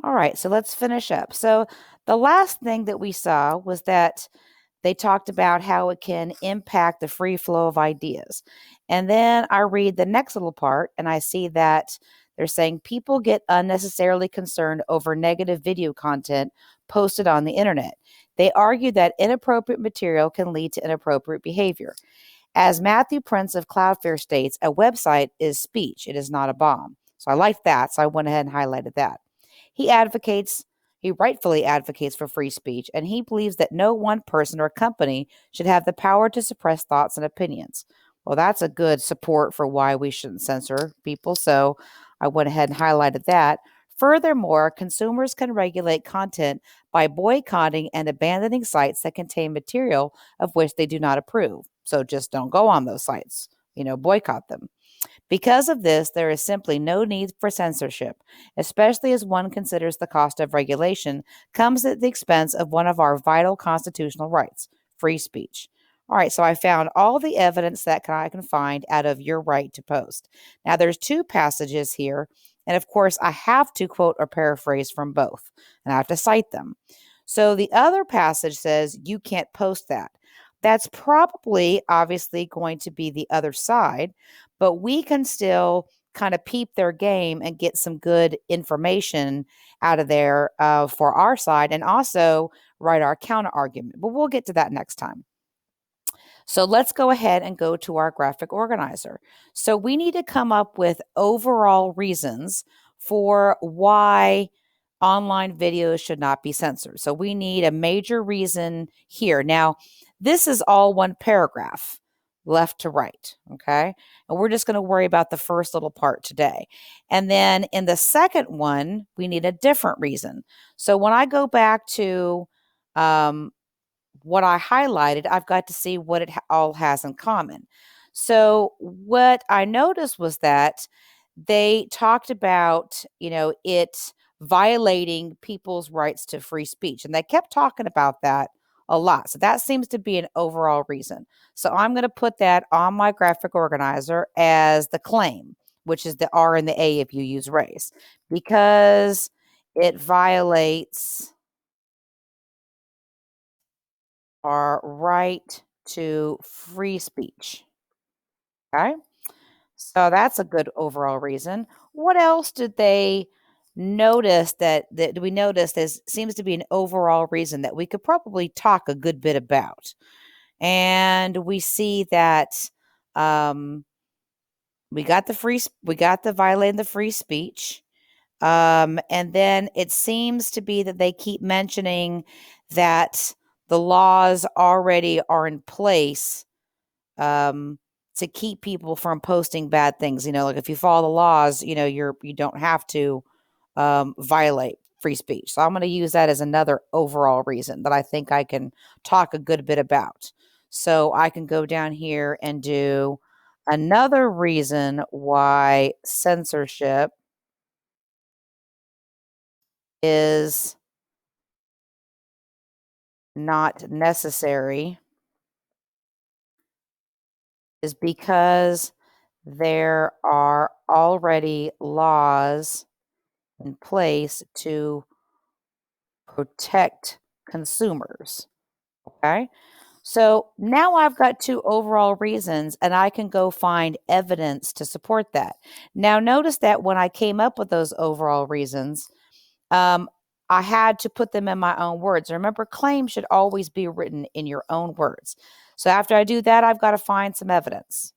All right, so let's finish up. So the last thing that we saw was that they talked about how it can impact the free flow of ideas. And then I read the next little part and I see that they're saying people get unnecessarily concerned over negative video content posted on the internet. They argue that inappropriate material can lead to inappropriate behavior. As Matthew Prince of Cloudflare states, a website is speech, it is not a bomb. So I like that. So I went ahead and highlighted that. He advocates, he rightfully advocates for free speech, and he believes that no one person or company should have the power to suppress thoughts and opinions. Well, that's a good support for why we shouldn't censor people. So I went ahead and highlighted that. Furthermore, consumers can regulate content by boycotting and abandoning sites that contain material of which they do not approve. So just don't go on those sites, boycott them. Because of this, there is simply no need for censorship, especially as one considers the cost of regulation comes at the expense of one of our vital constitutional rights, free speech. All right, so I found all the evidence that I can find out of your right to post. Now, there's two passages here, and of course, I have to quote or paraphrase from both, and I have to cite them. So the other passage says you can't post that. That's probably obviously going to be the other side, but we can still kind of peep their game and get some good information out of there for our side and also write our counter argument. But we'll get to that next time. So let's go ahead and go to our graphic organizer. So we need to come up with overall reasons for why online videos should not be censored. So we need a major reason here. Now, this is all one paragraph, left to right. Okay. And we're just going to worry about the first little part today. And then in the second one, we need a different reason. So when I go back to what I highlighted, I've got to see what it all has in common. So what I noticed was that they talked about, it violating people's rights to free speech. And they kept talking about that a lot. So that seems to be an overall reason. So I'm going to put that on my graphic organizer as the claim, which is the R and the A if you use race, because it violates our right to free speech. Okay. So that's a good overall reason. What else did they notice that we noticed as seems to be an overall reason that we could probably talk a good bit about? And we see that um, we got the violating the free speech. And then it seems to be that they keep mentioning that the laws already are in place um, to keep people from posting bad things. Like if you follow the laws, you don't have to violate free speech. So I'm going to use that as another overall reason that I think I can talk a good bit about. So I can go down here and do another reason why censorship is not necessary is because there are already laws in place to protect consumers. Okay. So now I've got two overall reasons, and I can go find evidence to support that. Now, notice that when I came up with those overall reasons, um, I had to put them in my own words. Remember, claims should always be written in your own words. So after I do that, I've got to find some evidence.